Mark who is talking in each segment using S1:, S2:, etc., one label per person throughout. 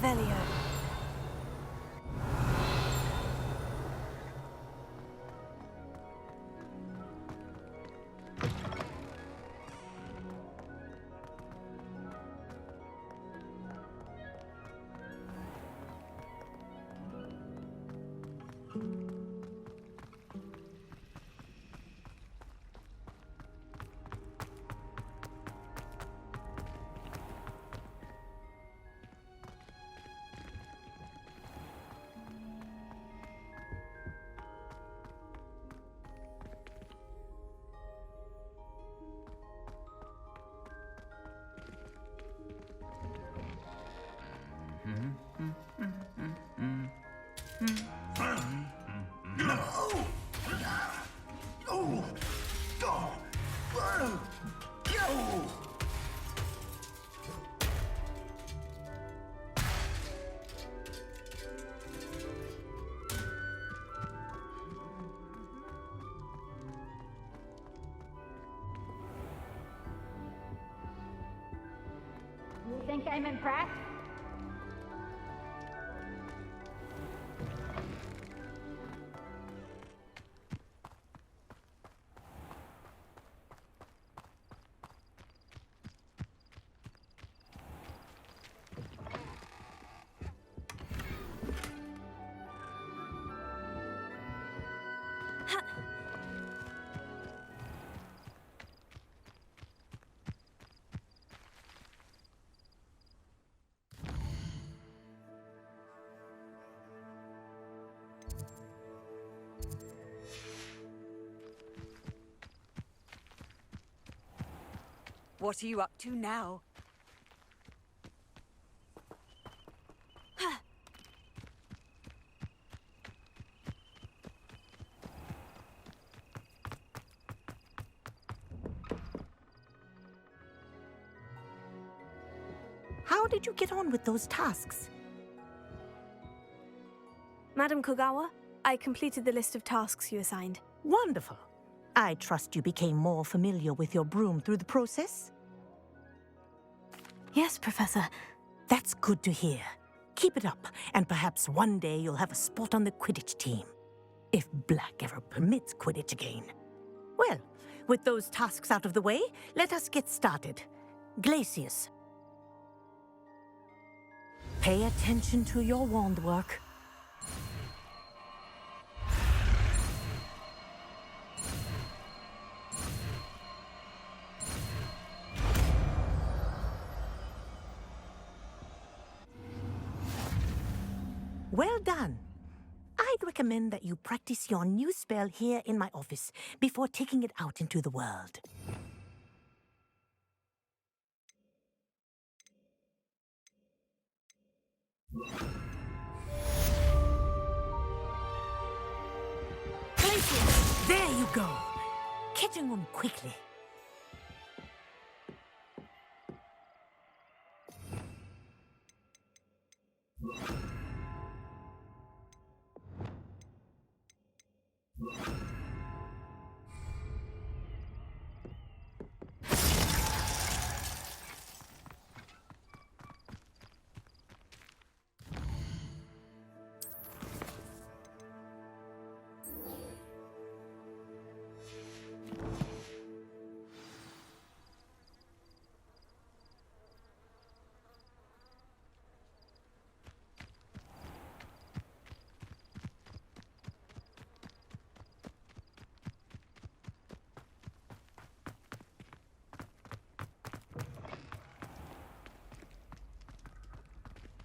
S1: Revelio.
S2: You think I'm impressed?
S1: What are you up to now?
S3: How did you get on with those tasks?
S4: Madam Kogawa, I completed the list of tasks you assigned.
S3: Wonderful. I trust you became more familiar with your broom through the process?
S4: Yes, Professor.
S3: That's good to hear. Keep it up, and perhaps one day you'll have a spot on the Quidditch team. If Black ever permits Quidditch again. Well, with those tasks out of the way, let us get started. Glacius. Pay attention to your wand work. Well done. I'd recommend that you practice your new spell here in my office before taking it out into the world. Glacius! There you go. Catching on quickly.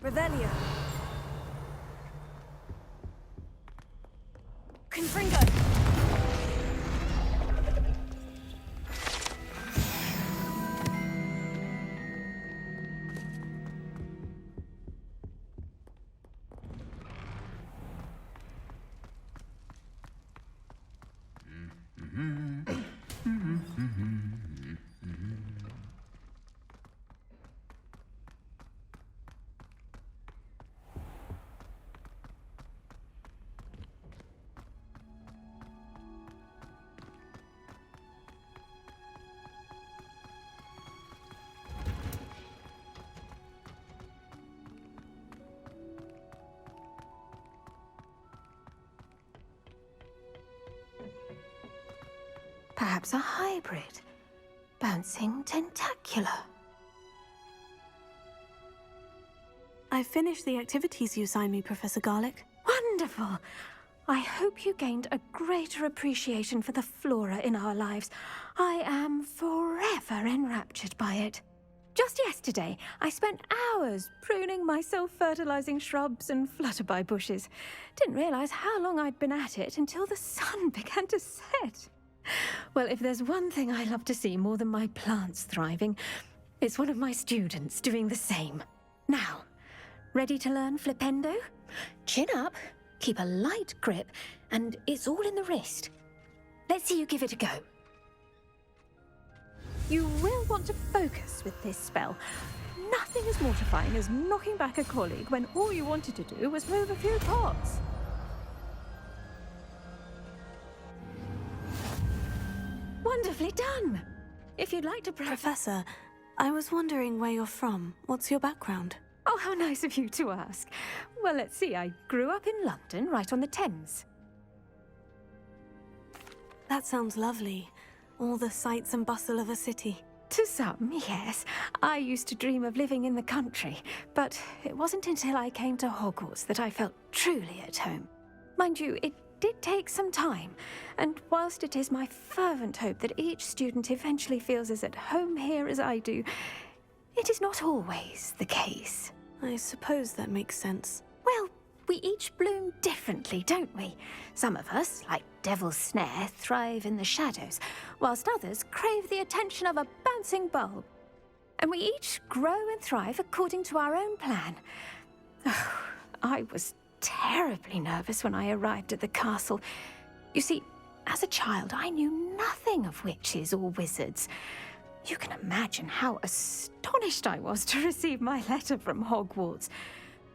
S4: Revelio. Confringo.
S2: perhaps a hybrid. Bouncing tentacular.
S4: I finished the activities you signed me, Professor Garlick.
S2: Wonderful! I hope you gained a greater appreciation for the flora in our lives. I am forever enraptured by it. Just yesterday, I spent hours pruning my self-fertilizing shrubs and flutterby bushes. Didn't realize how long I'd been at it until the sun began to set. Well, if there's one thing I love to see more than my plants thriving, it's one of my students doing the same. Now, ready to learn flipendo? Chin up, keep a light grip, and it's all in the wrist. Let's see you give it a go. You will want to focus with this spell. Nothing as mortifying as knocking back a colleague when all you wanted to do was move a few pots. Wonderfully done! If you'd like to
S4: Professor, I was wondering where you're from. What's your background?
S2: Oh, how nice of you to ask. Well, let's see. I grew up in London, right on the Thames.
S4: That sounds lovely. All the sights and bustle of a city.
S2: To some, yes. I used to dream of living in the country, but it wasn't until I came to Hogwarts that I felt truly at home. Mind you, it did take some time, and whilst it is my fervent hope that each student eventually feels as at home here as I do, it is not always the case.
S4: I suppose that makes sense.
S2: Well, we each bloom differently, don't we? Some of us, like Devil's Snare, thrive in the shadows, whilst others crave the attention of a bouncing bulb. And we each grow and thrive according to our own plan. Oh, I was terribly nervous when I arrived at the castle. You see, as a child, I knew nothing of witches or wizards. You can imagine how astonished I was to receive my letter from Hogwarts.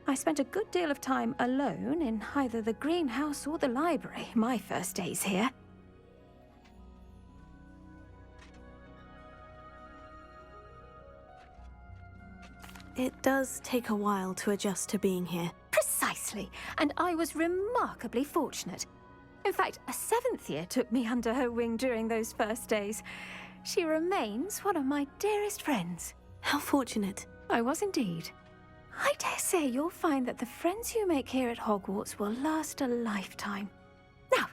S2: I spent a good deal of time alone in either the greenhouse or the library my first days here.
S4: It does take a while to adjust to being here.
S2: Precisely, and I was remarkably fortunate. In fact, a 7th year took me under her wing during those first days. She remains one of my dearest friends.
S4: How fortunate.
S2: I was indeed. I dare say you'll find that the friends you make here at Hogwarts will last a lifetime. Now,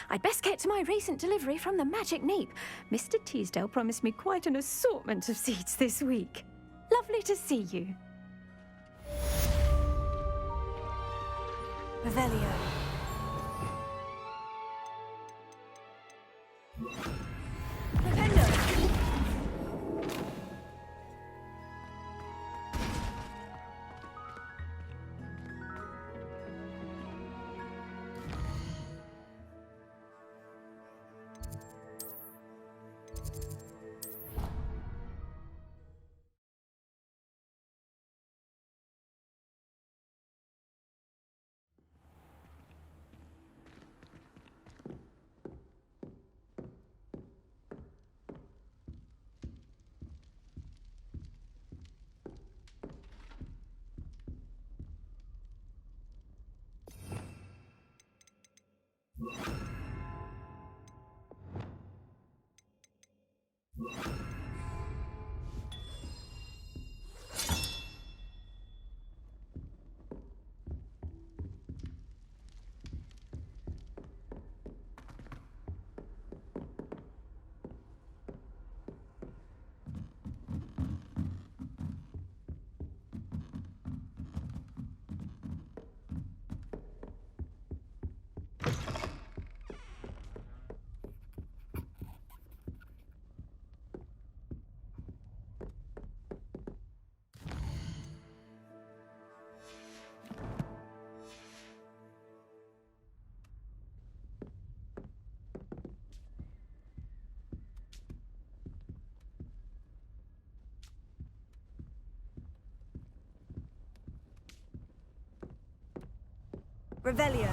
S2: I'd best get to my recent delivery from the Magic Neep. Mr. Teasdale promised me quite an assortment of seeds this week. Lovely to see you.
S4: Revelio. Revelio.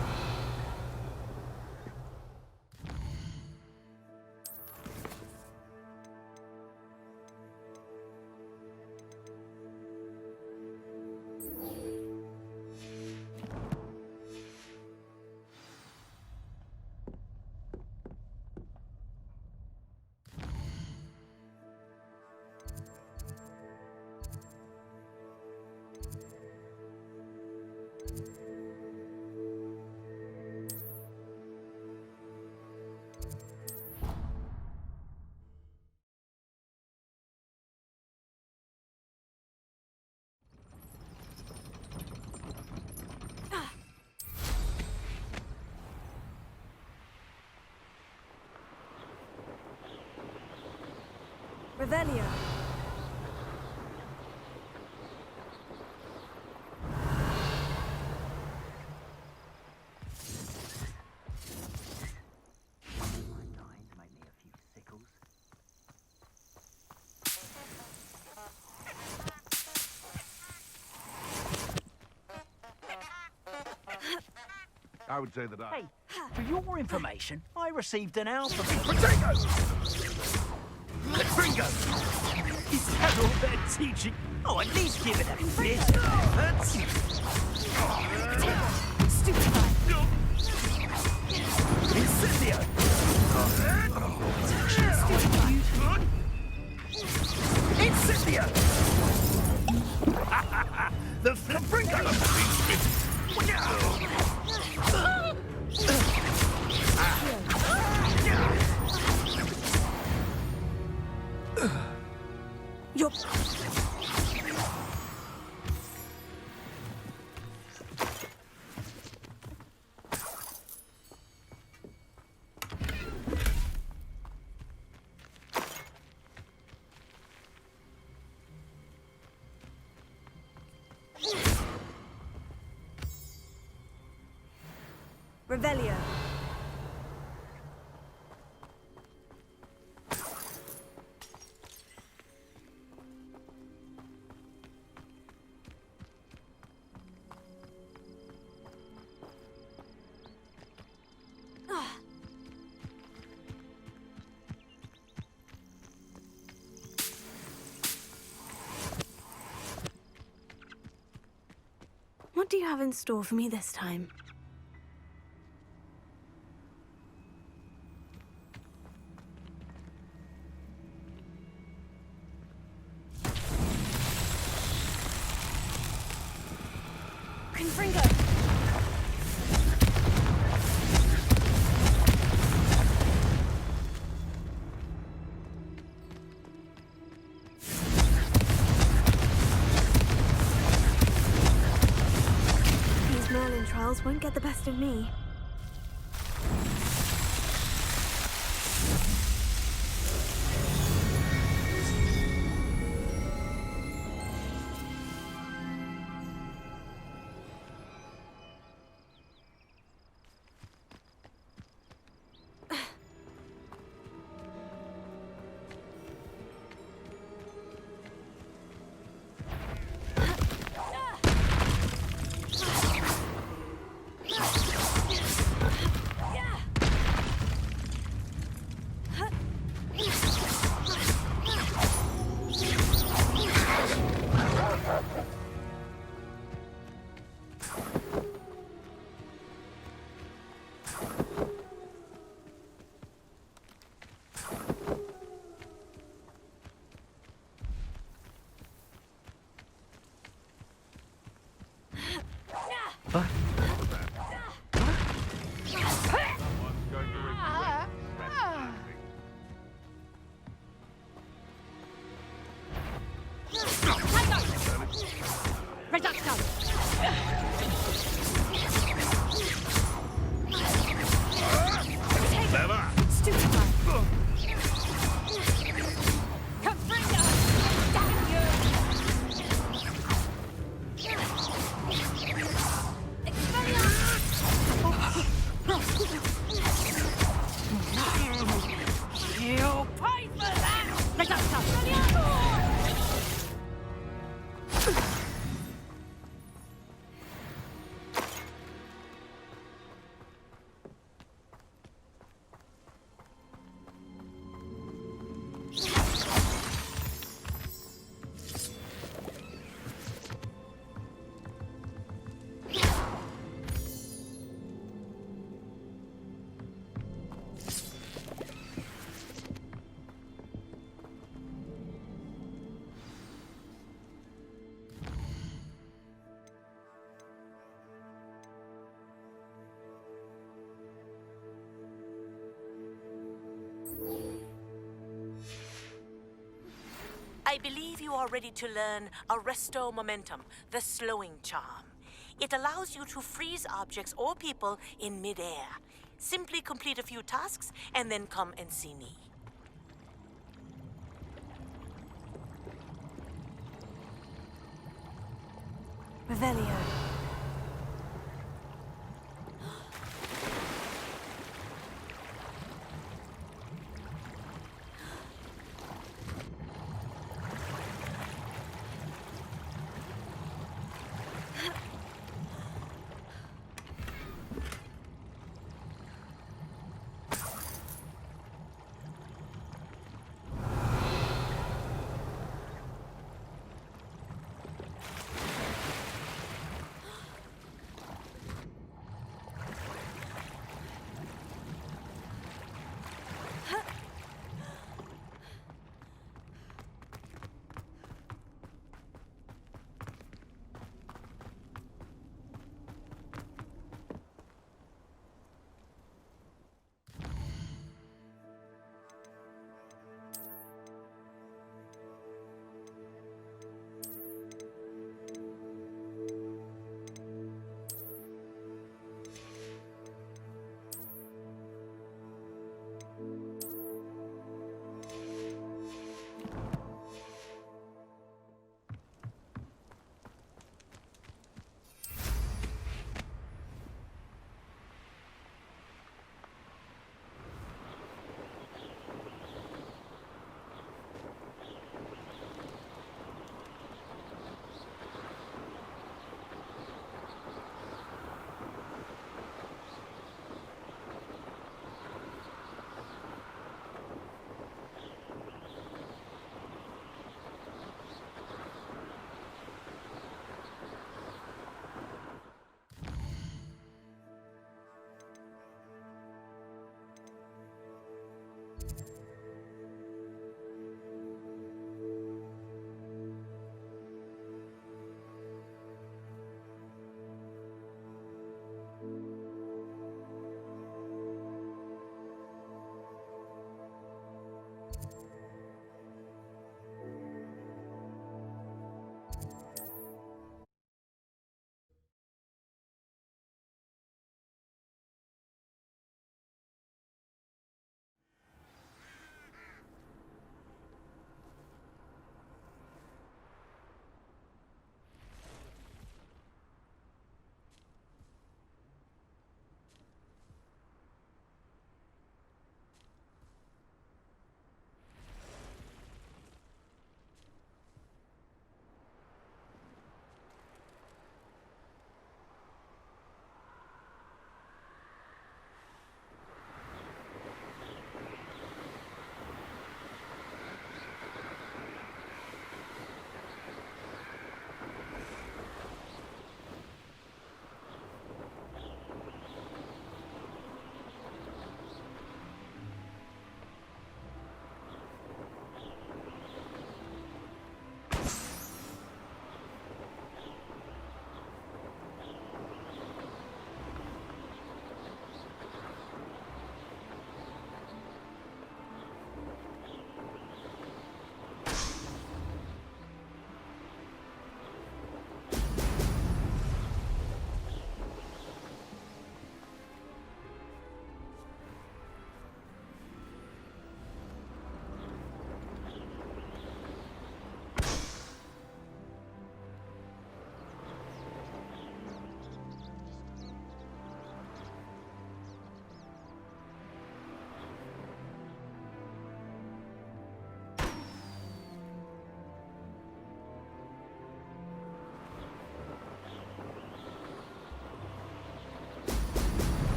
S1: Revelio.
S5: I would say that I...
S6: Hey, for your information, I received an alphabet.
S5: Potatoes! Bingo!
S6: Is that all they're teaching? Oh, at least give it a bit of effort.
S1: Stupefy.
S6: Incendio! Incendio! The Flamingo!
S1: You're... Revelio.
S4: What do you have in store for me this time?
S1: Confringo.
S4: These Merlin trials won't get the best of me.
S5: Someone's going to regret Clever!
S1: Stupefy. Confringo. Damn you. You pay for that!
S3: I believe you are ready to learn Arresto Momentum, the slowing charm. It allows you to freeze objects or people in midair. Simply complete a few tasks and then come and see me.
S4: Revelio.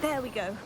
S4: There we go.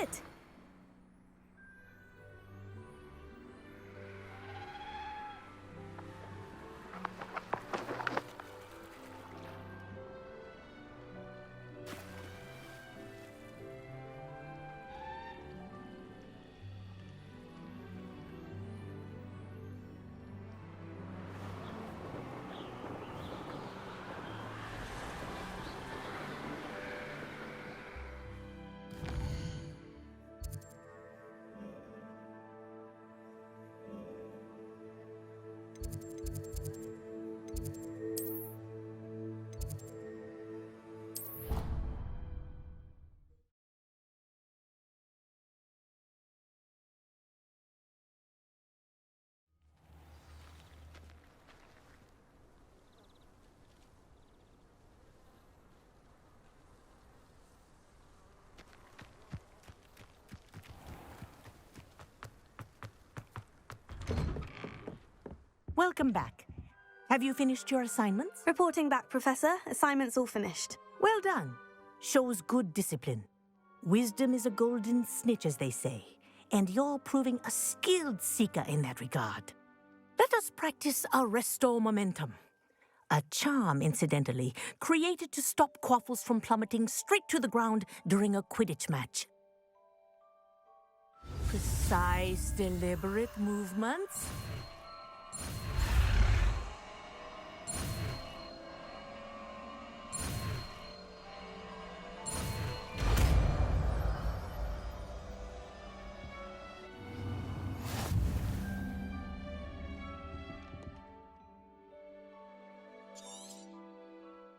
S4: it.
S3: Welcome back. Have you finished your assignments?
S4: Reporting back, Professor. Assignment's all finished.
S3: Well done. Shows good discipline. Wisdom is a golden snitch, as they say, and you're proving a skilled seeker in that regard. Let us practice our restore momentum. A charm, incidentally, created to stop Quaffles from plummeting straight to the ground during a Quidditch match. Precise, deliberate movements.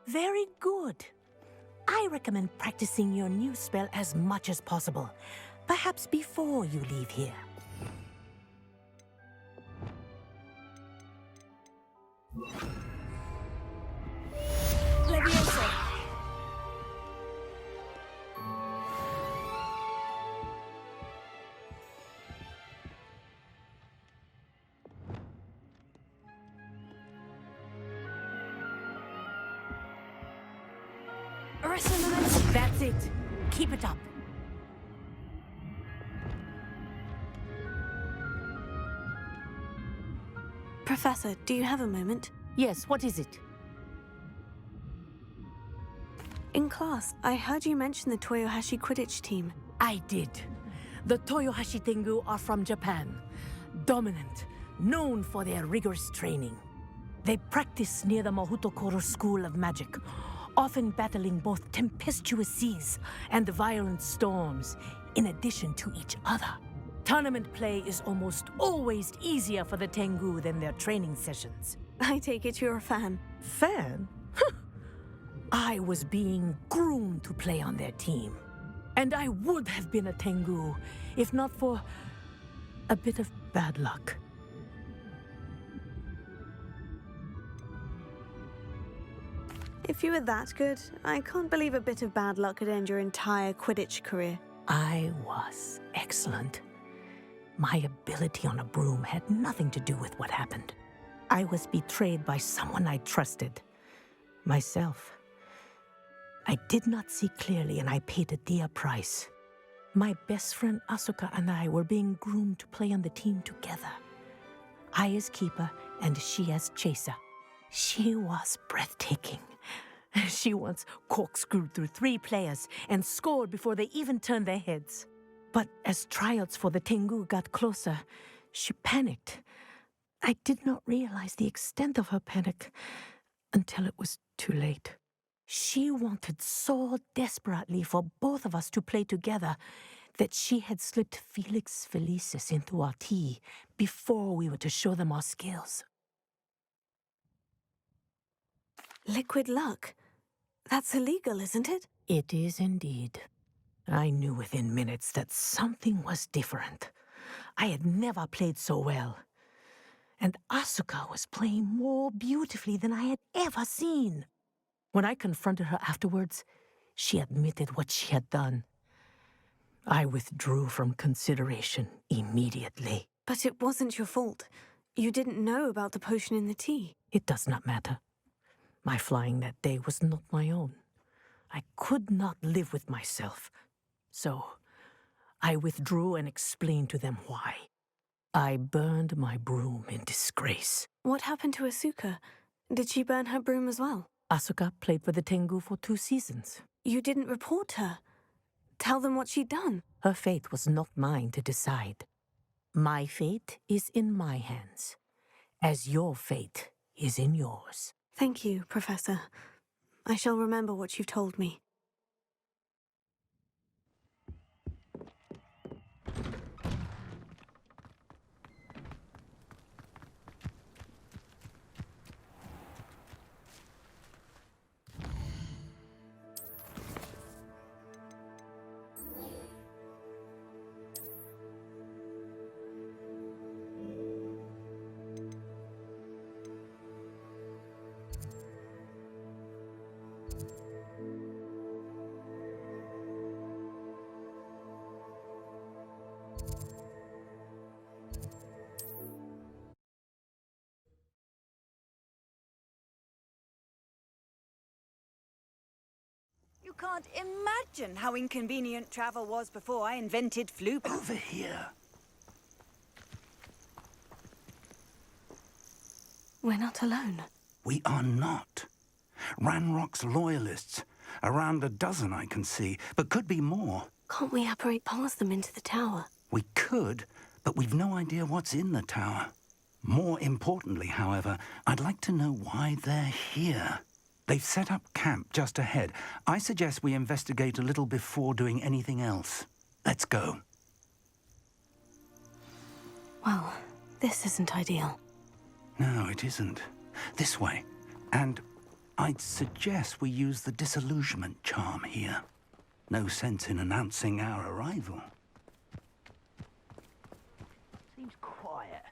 S3: Very good. I recommend practicing your new spell as much as possible, perhaps before you leave here.
S4: Leviosa.
S3: That's it. Keep it up.
S4: Professor, do you have a moment?
S3: Yes, what is it?
S4: In class, I heard you mention the Toyohashi Quidditch team.
S3: I did. The Toyohashi Tengu are from Japan. Dominant, known for their rigorous training. They practice near the Mahutokoro School of Magic, often battling both tempestuous seas and violent storms, in addition to each other. Tournament play is almost always easier for the Tengu than their training sessions.
S4: I take it you're a fan.
S3: Fan? I was being groomed to play on their team. And I would have been a Tengu, if not for a bit of bad luck.
S4: If you were that good, I can't believe a bit of bad luck could end your entire Quidditch career.
S3: I was excellent. My ability on a broom had nothing to do with what happened. I was betrayed by someone I trusted. Myself. I did not see clearly, and I paid a dear price. My best friend Asuka and I were being groomed to play on the team together. I as keeper, and she as chaser. She was breathtaking. She once corkscrewed through 3 players and scored before they even turned their heads. But as tryouts for the Tengu got closer, she panicked. I did not realize the extent of her panic until it was too late. She wanted so desperately for both of us to play together that she had slipped Felix Felicis into our tea before we were to show them our skills.
S4: Liquid luck? That's illegal, isn't it?
S3: It is indeed. I knew within minutes that something was different. I had never played so well. And Asuka was playing more beautifully than I had ever seen. When I confronted her afterwards, she admitted what she had done. I withdrew from consideration immediately.
S4: But it wasn't your fault. You didn't know about the potion in the tea.
S3: It does not matter. My flying that day was not my own. I could not live with myself. So, I withdrew and explained to them why. I burned my broom in disgrace.
S4: What happened to Asuka? Did she burn her broom as well?
S3: Asuka played for the Tengu for 2 seasons.
S4: You didn't report her. Tell them what she'd done.
S3: Her fate was not mine to decide. My fate is in my hands, as your fate is in yours.
S4: Thank you, Professor. I shall remember what you've told me.
S7: You can't imagine how inconvenient travel was before I invented flu.
S6: Over here.
S4: We're not alone.
S6: We are not. Ranrock's loyalists. Around a dozen I can see, but could be more.
S4: Can't we apparate past them into the tower?
S6: We could, but we've no idea what's in the tower. More importantly, however, I'd like to know why they're here. They've set up camp just ahead. I suggest we investigate a little before doing anything else. Let's go.
S4: Well, this isn't ideal.
S6: No, it isn't. This way. And I'd suggest we use the disillusionment charm here. No sense in announcing our arrival.
S8: Seems quiet.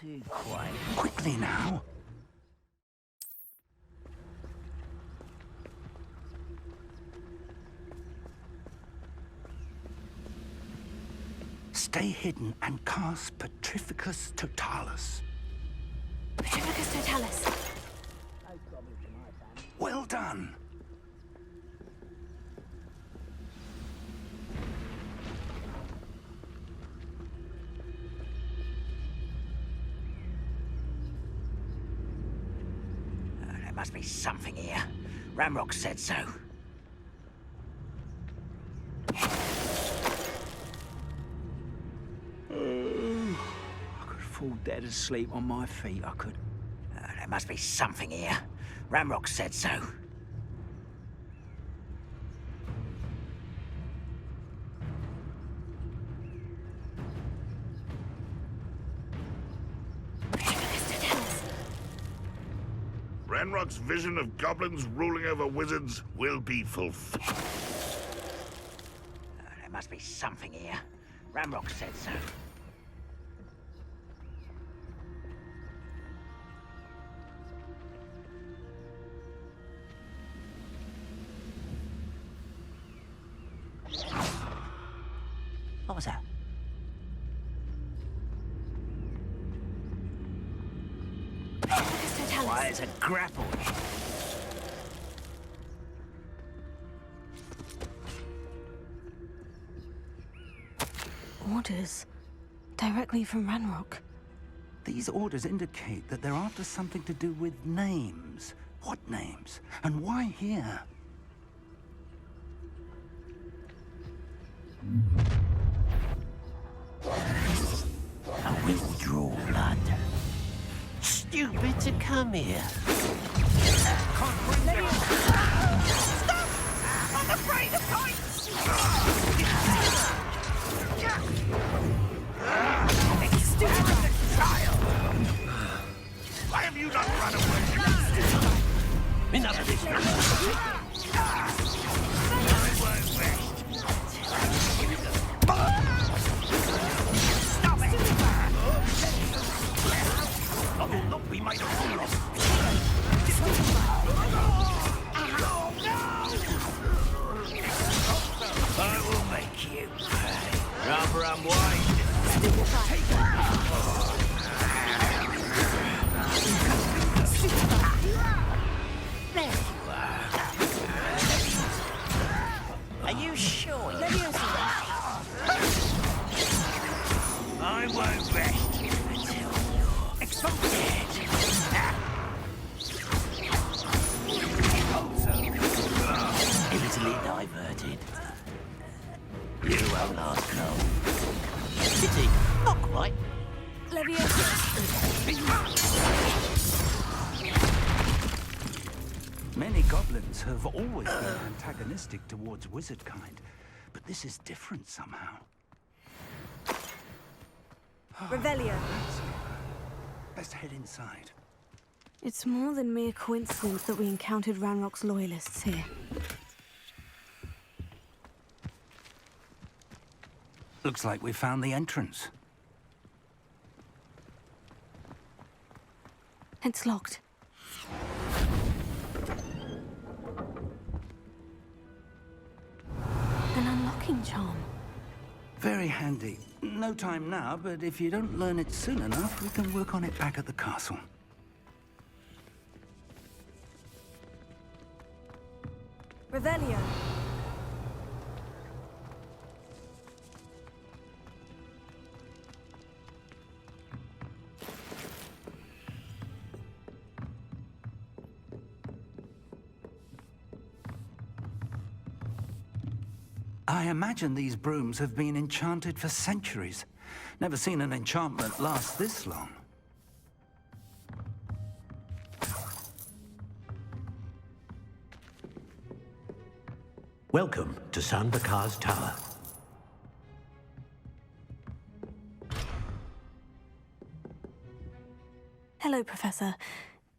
S8: Too quiet.
S6: Quickly now. Stay hidden and cast Petrificus Totalis.
S4: Petrificus Totalis.
S6: Well done.
S8: There must be something here. Ramrock said so. I could fall dead asleep on my feet, I could. There must be something here. Ramrock said so.
S5: Ranrock's vision of goblins ruling over wizards will be fulfilled.
S8: There must be something here. Ramrock said so. What was that? Why, it's a grapple.
S4: Orders. Directly from Ranrock.
S6: These orders indicate that they're after something to do with names. What names? And why here?
S8: A withdrawal, lad. Stupid to come here.
S7: I'm afraid of heights!
S5: Why have you not run away?
S8: Enough of this.
S5: Stop it!
S6: I will not be made a fool of.
S8: I will make you pay. Rather unwise. There you are. Are you sure? Let me
S9: won't last long. Pity, not quite.
S6: Many goblins have always been antagonistic towards wizard kind, but this is different somehow.
S4: Revelio.
S6: Let's head inside.
S4: It's more than mere coincidence that we encountered Ranrock's loyalists here.
S6: Looks like we found the entrance.
S4: It's locked. An unlocking charm.
S6: Very handy. No time now, but if you don't learn it soon enough, we can work on it back at the castle.
S4: Revelio.
S6: I imagine these brooms have been enchanted for centuries. Never seen an enchantment last this long.
S9: Welcome to San Bakar's Tower.
S4: Hello, Professor.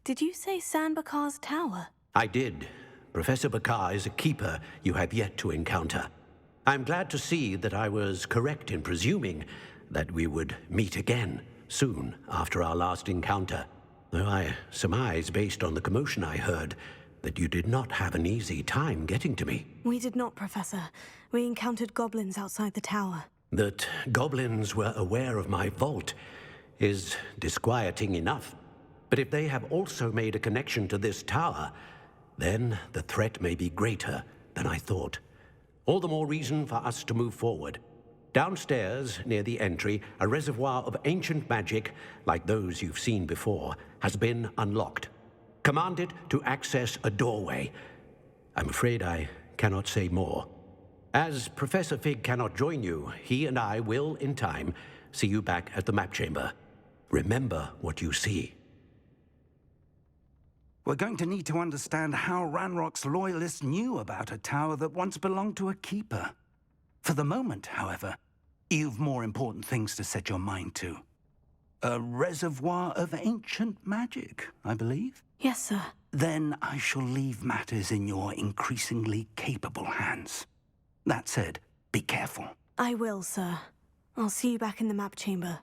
S4: Did you say San Bakar's Tower?
S9: I did. Professor Bakar is a keeper you have yet to encounter. I'm glad to see that I was correct in presuming that we would meet again soon after our last encounter. Though I surmise, based on the commotion I heard, that you did not have an easy time getting to me.
S4: We did not, Professor. We encountered goblins outside the tower.
S9: That goblins were aware of my vault is disquieting enough. But if they have also made a connection to this tower, then the threat may be greater than I thought. All the more reason for us to move forward. Downstairs, near the entry, a reservoir of ancient magic, like those you've seen before, has been unlocked. Command it to access a doorway. I'm afraid I cannot say more. As Professor Fig cannot join you, he and I will, in time, see you back at the map chamber. Remember what you see.
S6: We're going to need to understand how Ranrock's loyalists knew about a tower that once belonged to a keeper. For the moment, however, you've more important things to set your mind to. A reservoir of ancient magic, I believe?
S4: Yes, sir.
S6: Then I shall leave matters in your increasingly capable hands. That said, be careful.
S4: I will, sir. I'll see you back in the map chamber.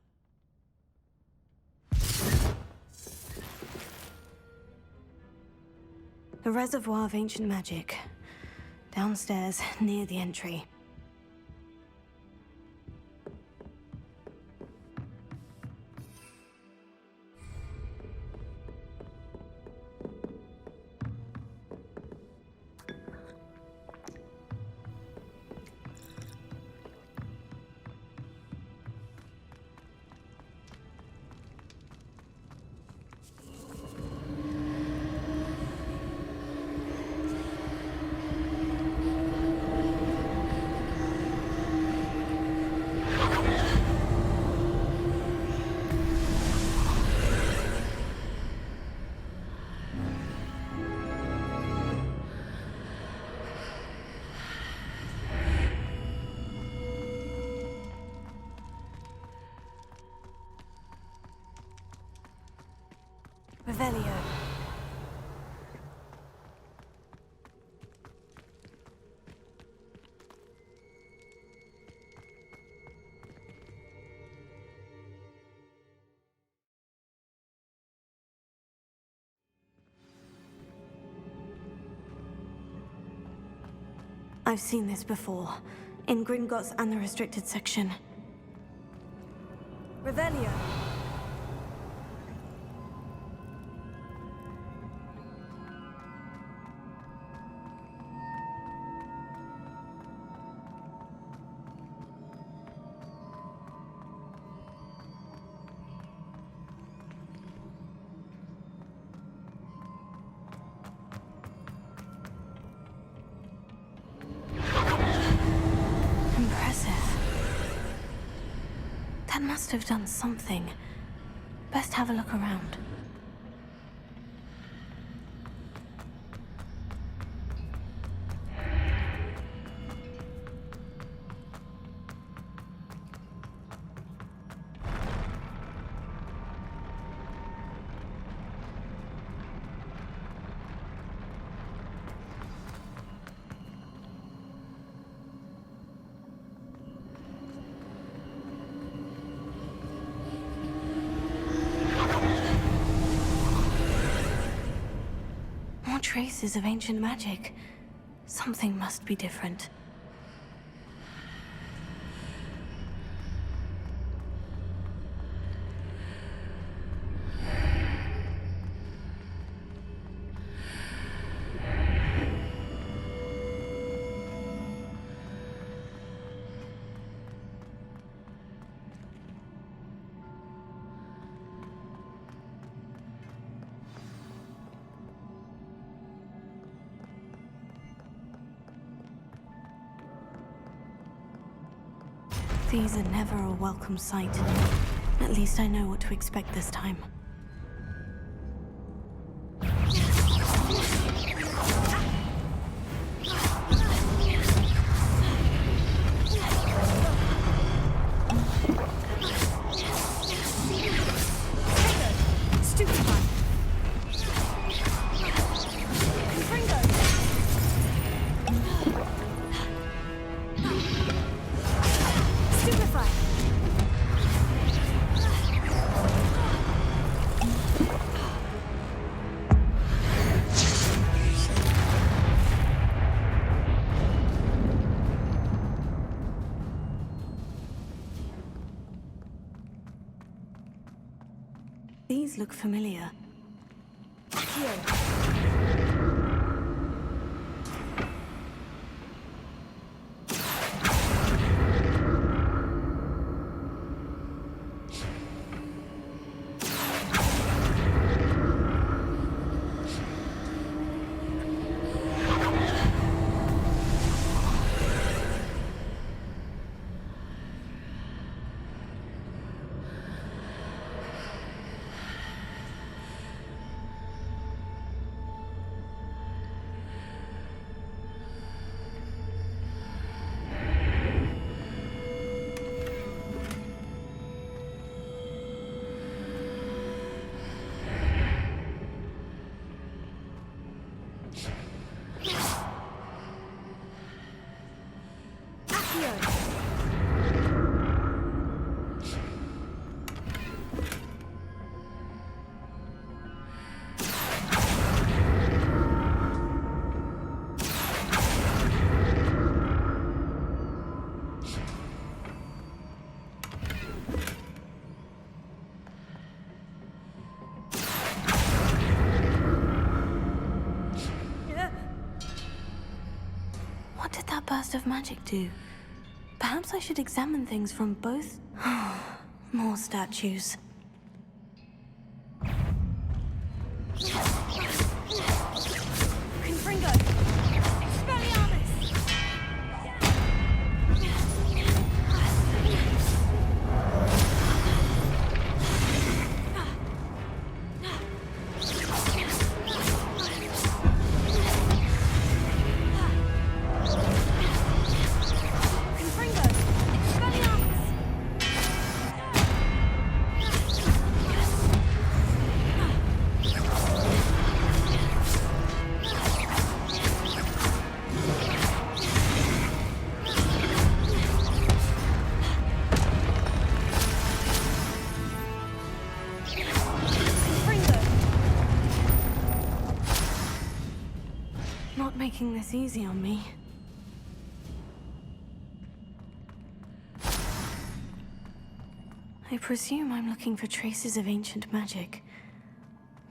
S4: A reservoir of ancient magic. Downstairs, near the entry. Revelio. I've seen this before, in Gringotts and the restricted section. Revelio. Impressive.
S2: That must have done something. Best have a look around. More traces of ancient magic. Something must be different. These are never a welcome sight. At least I know what to expect this time. These look familiar. What did that burst of magic do? Perhaps I should examine things from both... More statues.
S1: Confringo! Expelliarmus!
S2: Not making this easy on me. I presume I'm looking for traces of ancient magic.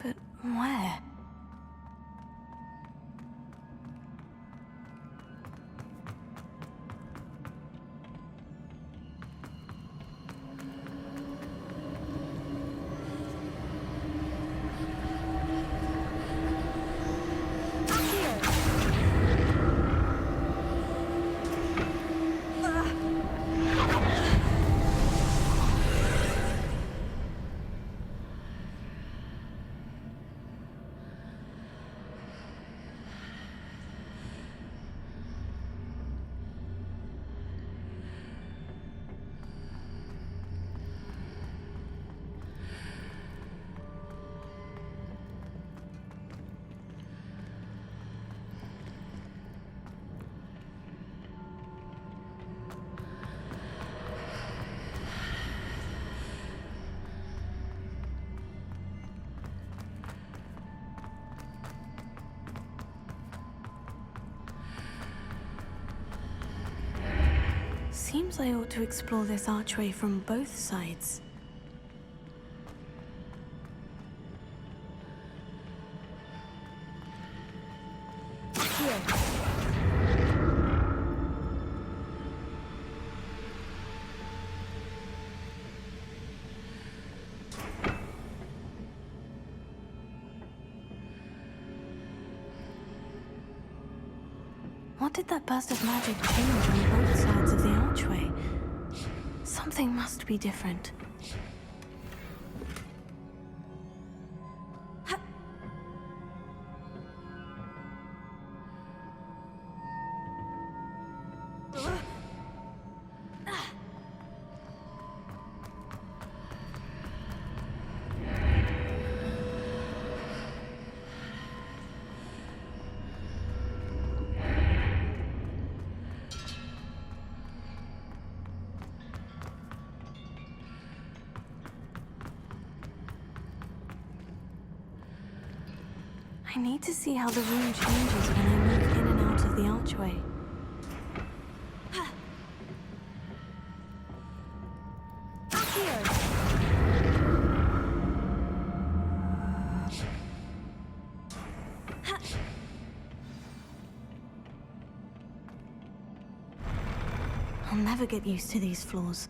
S2: But where?
S4: Seems I ought to explore this archway from both sides. What did that burst of magic change on both sides of the archway? Something must be different. I need to see how the room changes when I move in and out of the archway. I'll never get used to these floors.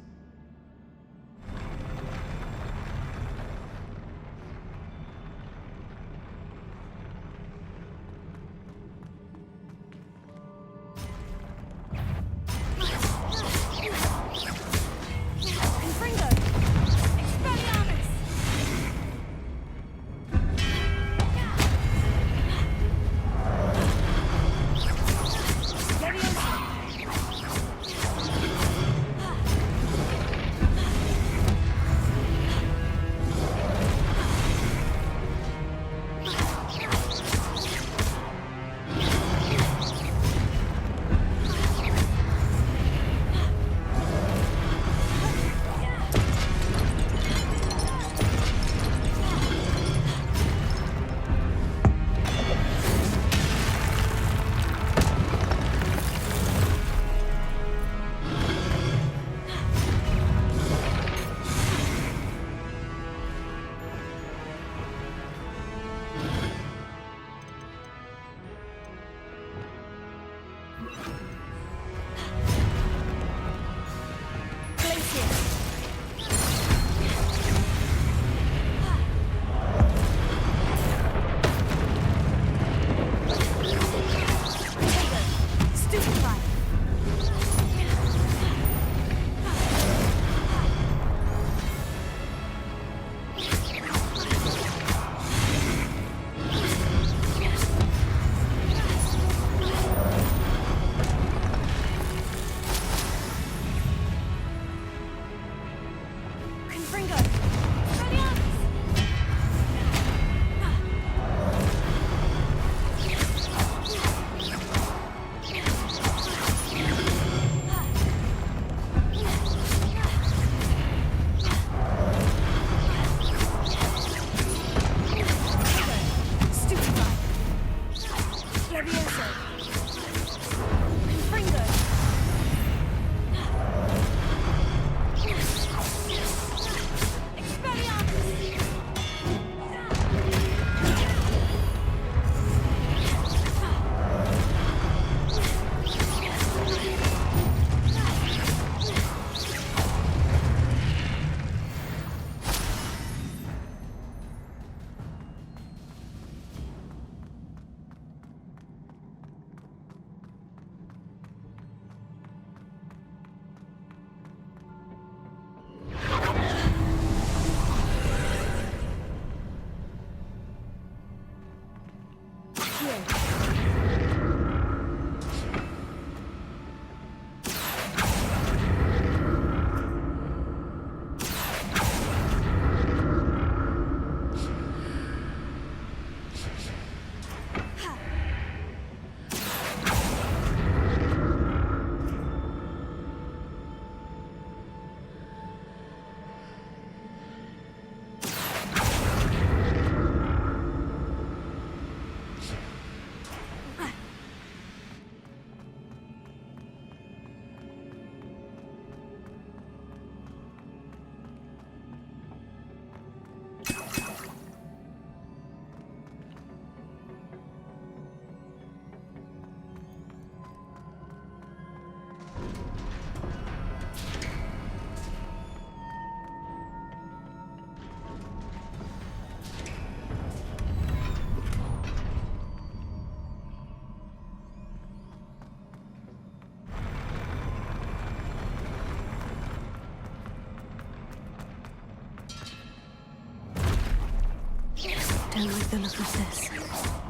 S4: the look of this.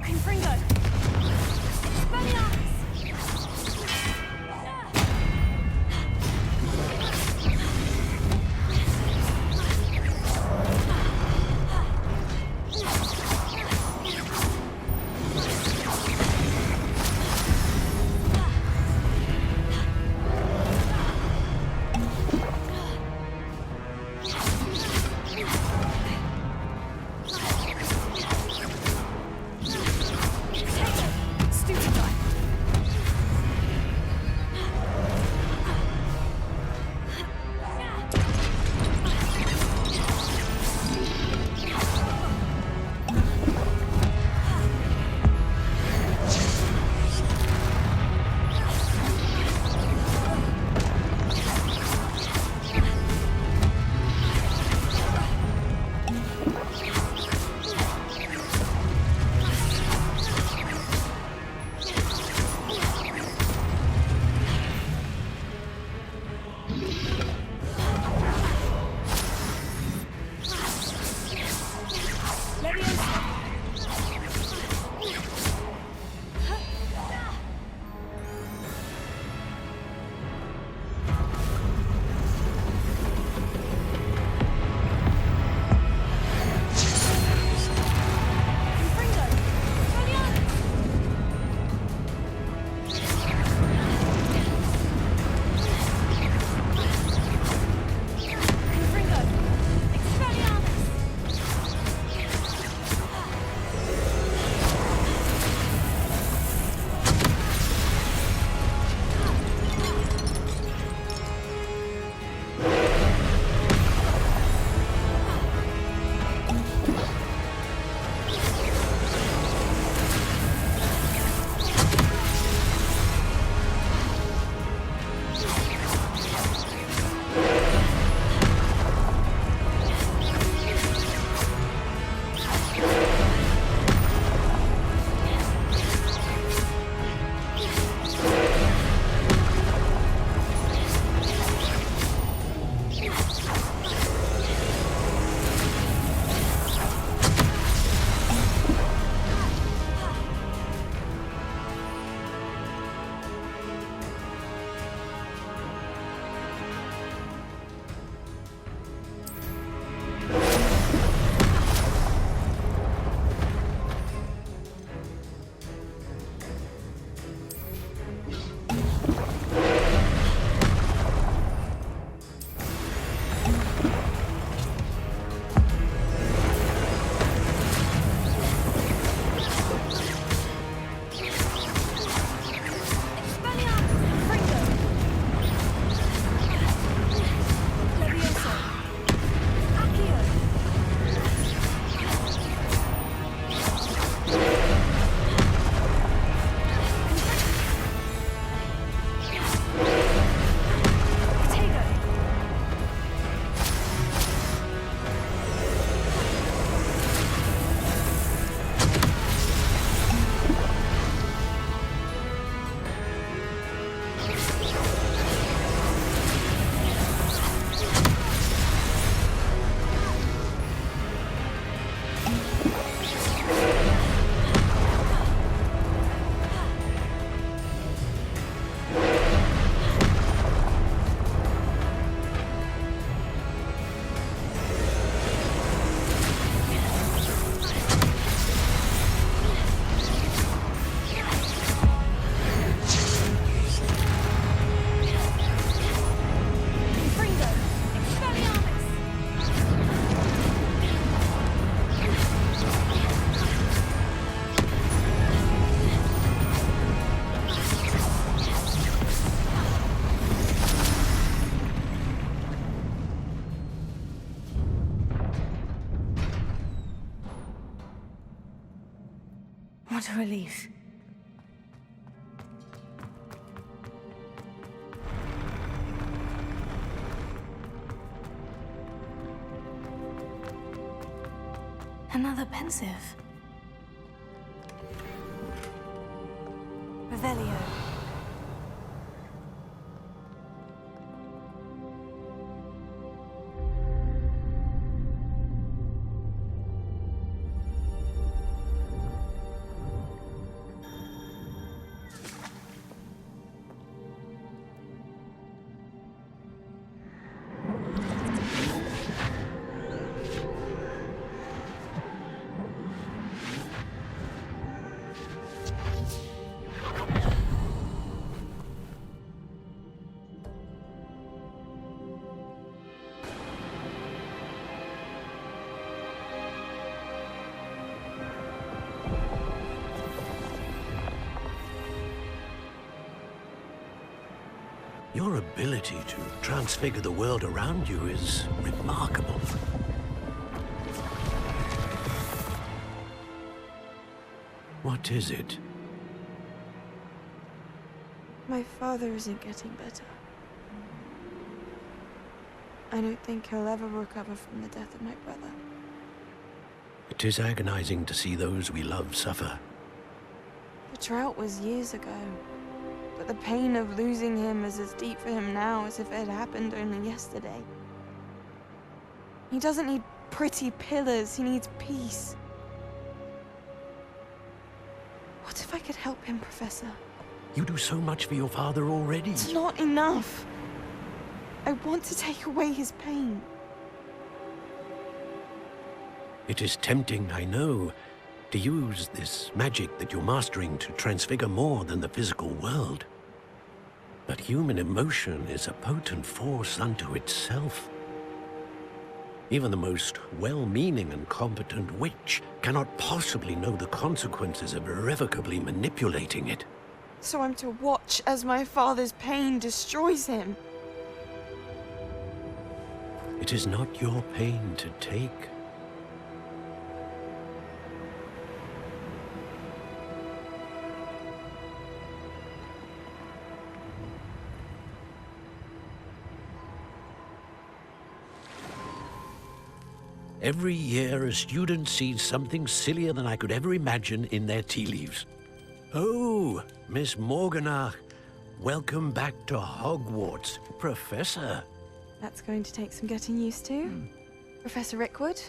S1: Confringo! Expelliarmus!
S4: What a relief. Another pensive. Revelio.
S9: Your ability to transfigure the world around you is remarkable. What is it?
S10: My father isn't getting better. I don't think he'll ever recover from the death of my brother.
S9: It is agonizing to see those we love suffer.
S10: The drought was years ago, but the pain of losing him is as deep for him now as if it had happened only yesterday. He doesn't need pretty pillars, he needs peace. What if I could help him, Professor?
S9: You do so much for your father already.
S10: It's not enough. I want to take away his pain.
S9: It is tempting, I know, to use this magic that you're mastering to transfigure more than the physical world. But human emotion is a potent force unto itself. Even the most well-meaning and competent witch cannot possibly know the consequences of irrevocably manipulating it.
S10: So I'm to watch as my father's pain destroys him.
S9: It is not your pain to take. Every year, a student sees something sillier than I could ever imagine in their tea leaves. Oh, Miss Morganach, welcome back to Hogwarts, Professor.
S10: That's going to take some getting used to. Professor Rickwood?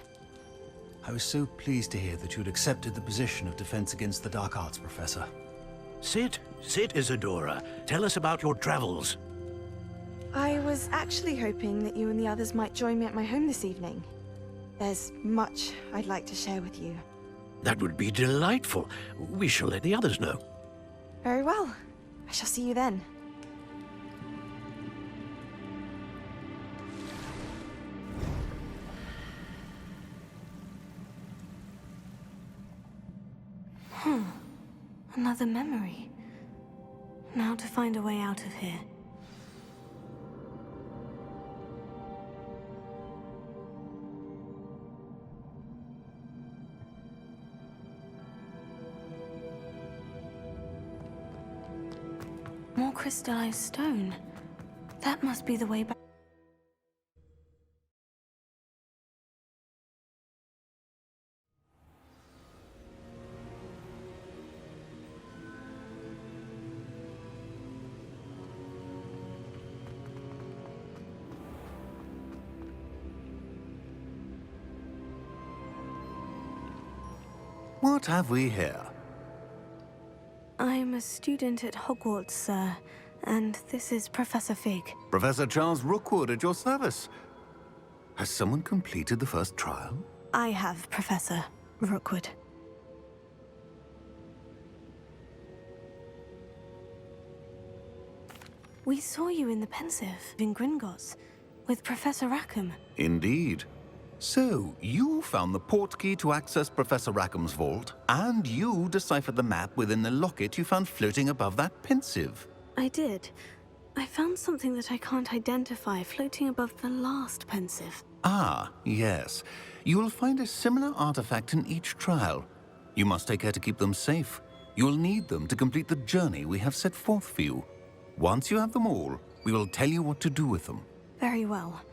S11: I was so pleased to hear that you'd accepted the position of Defense Against the Dark Arts, Professor.
S9: Sit, Isadora. Tell us about your travels.
S10: I was actually hoping that you and the others might join me at my home this evening. There's much I'd like to share with you.
S9: That would be delightful. We shall let the others know.
S10: Very well. I shall see you then.
S4: Another memory. Now to find a way out of here. More crystallized stone. That must be the way back.
S12: What have we here?
S4: I'm a student at Hogwarts, sir, and this is Professor Fig.
S12: Professor Charles Rookwood at your service. Has someone completed the first trial?
S4: I have, Professor Rookwood. We saw you in the Pensive in Gringotts with Professor Rackham.
S12: Indeed. So, you found the portkey to access Professor Rackham's vault, and you deciphered the map within the locket you found floating above that Pensive.
S4: I did. I found something that I can't identify floating above the last Pensive.
S12: Ah, yes. You will find a similar artifact in each trial. You must take care to keep them safe. You'll need them to complete the journey we have set forth for you. Once you have them all, we will tell you what to do with them.
S4: Very well.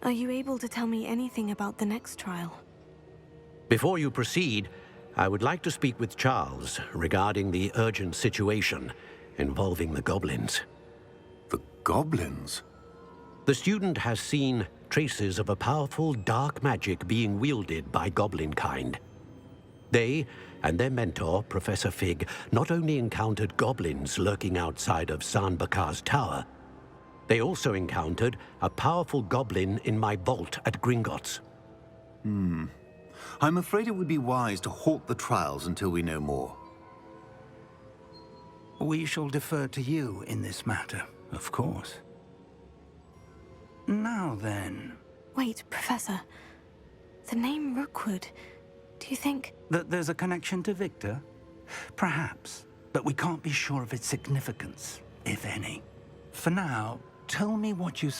S4: Are you able to tell me anything about the next trial?
S9: Before you proceed, I would like to speak with Charles regarding the urgent situation involving the goblins.
S12: The goblins?
S9: The student has seen traces of a powerful dark magic being wielded by goblin kind. They and their mentor, Professor Fig, not only encountered goblins lurking outside of San Bakar's tower, they also encountered a powerful goblin in my vault at Gringotts.
S12: I'm afraid it would be wise to halt the trials until we know more.
S6: We shall defer to you in this matter, of course. Now then...
S4: Wait, Professor. The name Rookwood. Do you think...
S6: That there's a connection to Victor? Perhaps, but we can't be sure of its significance, if any. For now, tell me what you